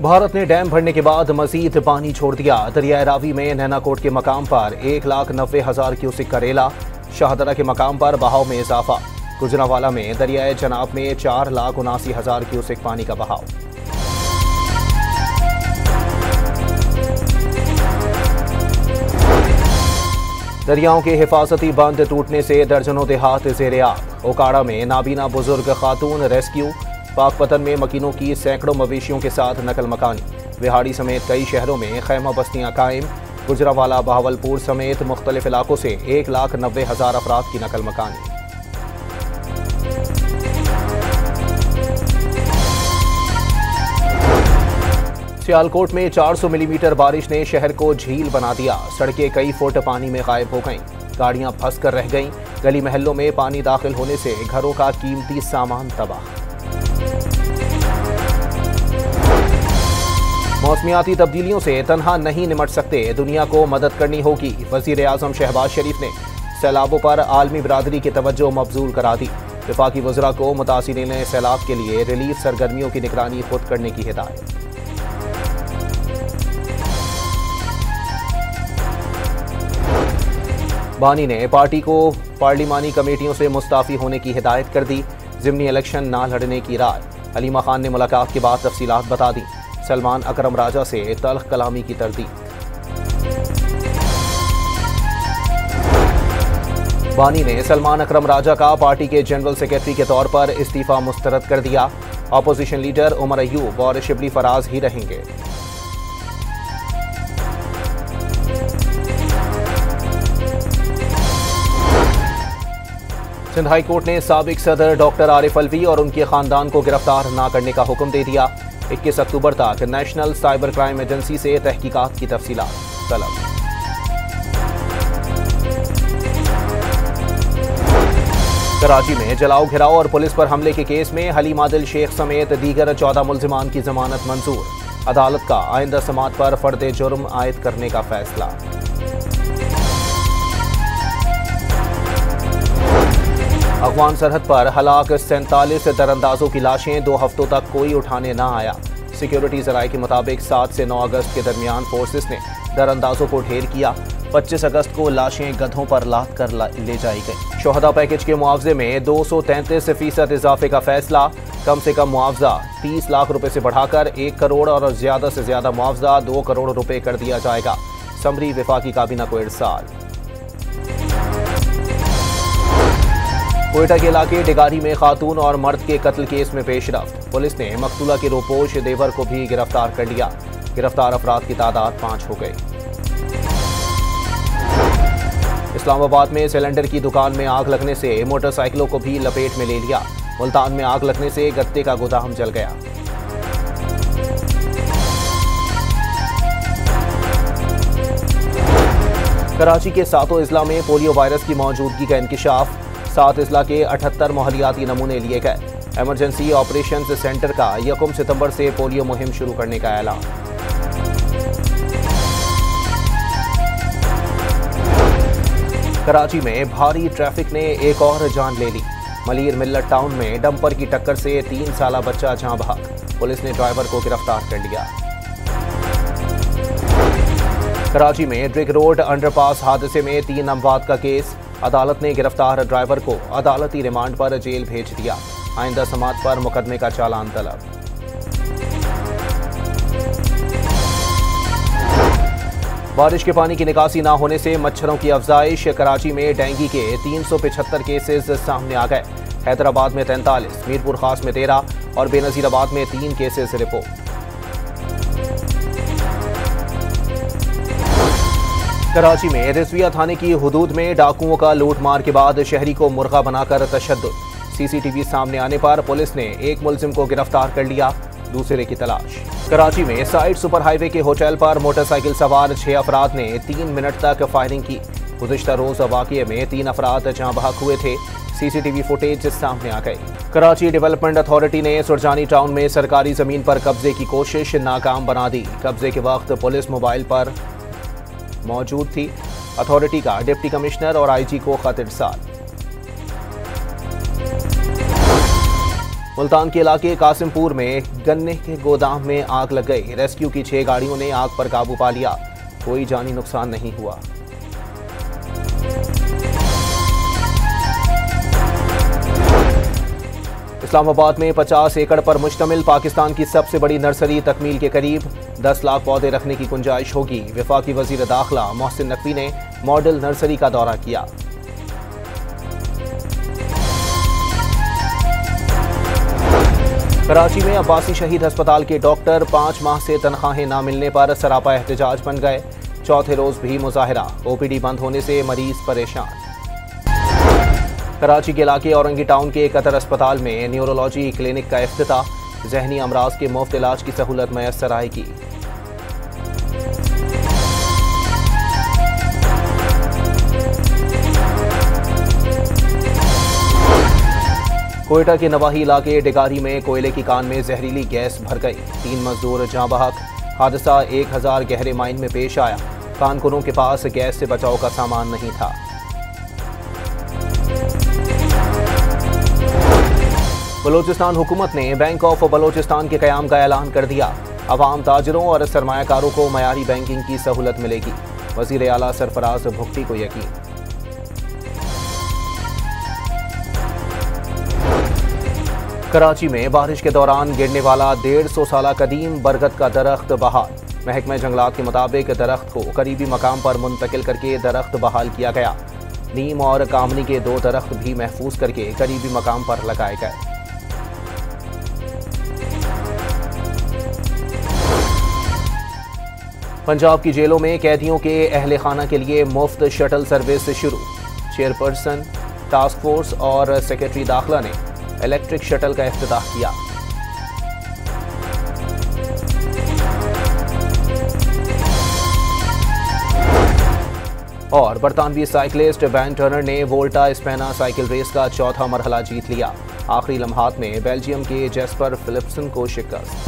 भारत ने डैम भरने के बाद मजीद पानी छोड़ दिया। दरियाए रावी में नैनाकोट के मकाम पर 1,90,000 क्यूसिक का रेला। शाहदरा के मकाम पर बहाव में इजाफा। गुजरांवाला में दरियाए चनाब में 4,79,000 क्यूसिक पानी का बहाव। दरियाओं के हिफाजती बंद टूटने से दर्जनों देहात ज़ेरे आब। ओकाड़ा में नाबीना बुजुर्ग खातून रेस्क्यू। पाकपतन में मकीनों की सैकड़ों मवेशियों के साथ नकल मकानी। विहाड़ी समेत कई शहरों में खैमा बस्तियां कायम। गुजरांवाला बहावलपुर समेत मुख्तलिफ इलाकों से 1,90,000 अफराद की नकल मकानी। सियालकोट में 400 मिलीमीटर बारिश ने शहर को झील बना दिया। सड़कें कई फुट पानी में गायब हो गईं। गाड़ियां फंस कर रह गईं। गली महलों में पानी दाखिल होने से घरों का कीमती सामान तबाह। मौसमियाती तब्दीलियों से तन्हा नहीं निमट सकते, दुनिया को मदद करनी होगी। वज़ीर आज़म शहबाज शरीफ ने सैलाबों पर आलमी बरादरी की तवज्जो मबजूल करा दी। वफाकी वज़रा को मुतासिरीन सैलाब के लिए रिलीफ सरगर्मियों की निगरानी खुद करने की हिदायत। बानी ने पार्टी को पार्लिमानी कमेटियों से मुस्ताफ़ी होने की हिदायत कर दी। ज़िमनी इलेक्शन ना लड़ने की राय। हलीमा खान ने मुलाकात के बाद तफसीलात बता दी। सलमान अकरम राजा से तल्ख कलामी की तरदीद। बानी ने सलमान अकरम राजा का पार्टी के जनरल सेक्रेटरी के तौर पर इस्तीफा मुस्तरद कर दिया। अपोजिशन लीडर उमर अयूब और शिबली फराज ही रहेंगे। सिंध हाई कोर्ट ने साबिक सदर डॉक्टर आरिफ अलवी और उनके खानदान को गिरफ्तार न करने का हुक्म दे दिया। 21 अक्टूबर तक नेशनल साइबर क्राइम एजेंसी से तहकीकात की तफसीलात तलब। कराची में जलाओ घिराव और पुलिस पर हमले के केस में हलीम आदिल शेख समेत दीगर 14 मुल्जिमान की जमानत मंजूर। अदालत का आइंदा समात पर फर्द जुर्म आयद करने का फैसला। अफगान सरहद पर हलाक 47 दरअंदाजों की लाशें, 2 हफ्तों तक कोई उठाने ना आया। सिक्योरिटी जराये के मुताबिक 7 से 9 अगस्त के दरमियान फोर्सेस ने दरअंदाजों को ढेर किया। 25 अगस्त को लाशें गधों पर लाद कर ले जाई गई। शोहदा पैकेज के मुआवजे में 233% इजाफे का फैसला। कम से कम मुआवजा 30 लाख रुपए से बढ़ाकर 1 करोड़ और ज्यादा से ज्यादा मुआवजा 2 करोड़ रुपए कर दिया जाएगा। समरी वफाकी काबीना को इरसाल। कोयटा के इलाके डिगारी में खातून और मर्द के कत्ल केस में पेशरफ्त। पुलिस ने मकतूला के रोपोश देवर को भी गिरफ्तार कर लिया। गिरफ्तार अफराद की तादाद 5 हो गई। इस्लामाबाद में सिलेंडर की दुकान में आग लगने से मोटरसाइकिलों को भी लपेट में ले लिया। मुल्तान में आग लगने से गत्ते का गोदाम जल गया। कराची के 7 अजला में पोलियो वायरस की मौजूदगी का इंकिशाफ। 7 अजला के 78 मोहलियाती नमूने लिए गए। इमरजेंसी ऑपरेशन सेंटर का 1 सितंबर से पोलियो मुहिम शुरू करने का ऐलान। कराची में भारी ट्रैफिक ने एक और जान ले ली। मलीर मिल्लत टाउन में डंपर की टक्कर से 3 साला बच्चा जाँ बहक। पुलिस ने ड्राइवर को गिरफ्तार कर लिया। कराची में ड्रिग रोड अंडरपास हादसे में 3 अमवात का केस। अदालत ने गिरफ्तार ड्राइवर को अदालती रिमांड पर जेल भेज दिया। आइंदा समात पर मुकदमे का चालान तलब। बारिश के पानी की निकासी न होने से मच्छरों की अफजाइश। कराची में डेंगू के 375 केसेस सामने आ गए। हैदराबाद में 43, मीरपुर खास में 13 और बेनजीराबाद में 3 केसेस रिपोर्ट। कराची में रिजविया थाने की हुदूद में डाकुओं का लूटमार के बाद शहरी को मुर्गा बनाकर तशद्दुद। सीसीटीवी सामने आने पर पुलिस ने एक मुलजिम को गिरफ्तार कर लिया, दूसरे की तलाश। कराची में साइड सुपर हाईवे के होटल पर मोटरसाइकिल सवार 6 अफराद ने 3 मिनट तक फायरिंग की। गुज़िश्ता रोज वाक़ये में 3 अफराद जाँ बहक हुए थे। सीसीटीवी फुटेज सामने आ गई। कराची डेवलपमेंट अथॉरिटी ने सुरजानी टाउन में सरकारी जमीन पर कब्जे की कोशिश नाकाम बना दी। कब्जे के वक्त पुलिस मोबाइल पर मौजूद थी। अथॉरिटी का डिप्टी कमिश्नर और आईजी को खत इरसाल। मुल्तान के इलाके कासिमपुर में गन्ने के गोदाम में आग लग गई। रेस्क्यू की 6 गाड़ियों ने आग पर काबू पा लिया। कोई जानी नुकसान नहीं हुआ। इस्लामाबाद में 50 एकड़ पर मुश्तमिल पाकिस्तान की सबसे बड़ी नर्सरी तकमील के करीब। 10 लाख पौधे रखने की गुंजाइश होगी। वफाकी वजीर दाखिला मोहसिन नकवी ने मॉडल नर्सरी का दौरा किया। कराची में अब्बासी शहीद अस्पताल के डॉक्टर 5 माह से तनख्वाहें न मिलने पर सरापा एहतजाज बन गए। चौथे रोज भी मुजाहिरा। ओपीडी बंद होने से मरीज परेशान। कराची के इलाके औरंगी टाउन के कतर अस्पताल में न्यूरोलॉजी क्लिनिक का इफ्तिताह। जहनी अमराज के मुफ्त इलाज की सहूलत मैसर आएगी। कोयटा के नवाही इलाके डिगारी में कोयले की कान में जहरीली गैस भर गई। 3 मजदूर जाँ बहक। हादसा 1000 गहरे माइन में पेश आया। कानकुनों के पास गैस से बचाव का सामान नहीं था। बलोचिस्तान हुकूमत ने बैंक ऑफ बलोचिस्तान के क़याम का ऐलान कर दिया। अवाम, ताजरों और सरमायाकारों को मयारी बैंकिंग की सहूलत मिलेगी। वज़ीर आला सरफराज भुगटी को यकीन। कराची में बारिश के दौरान गिरने वाला 150 साल कदीम बरगद का दरख्त बहाल। महकमा जंगलात के मुताबिक दरख्त को करीबी मकाम पर मुंतकिल करके दरख्त बहाल किया गया। नीम और कामनी के 2 दरख्त भी महफूज करके करीबी मकाम पर लगाए गए। पंजाब की जेलों में कैदियों के अहले खाना के लिए मुफ्त शटल सर्विस शुरू। चेयरपर्सन टास्क फोर्स और सेक्रेटरी दाखिला ने इलेक्ट्रिक शटल का इफ्तिताह किया। और बरतानवी साइकिलिस्ट बैन टर्नर ने वोल्टा स्पेना साइकिल रेस का चौथा मरहला जीत लिया। आखिरी लम्हात में बेल्जियम के जेस्पर फिलिप्सन को शिकस्त।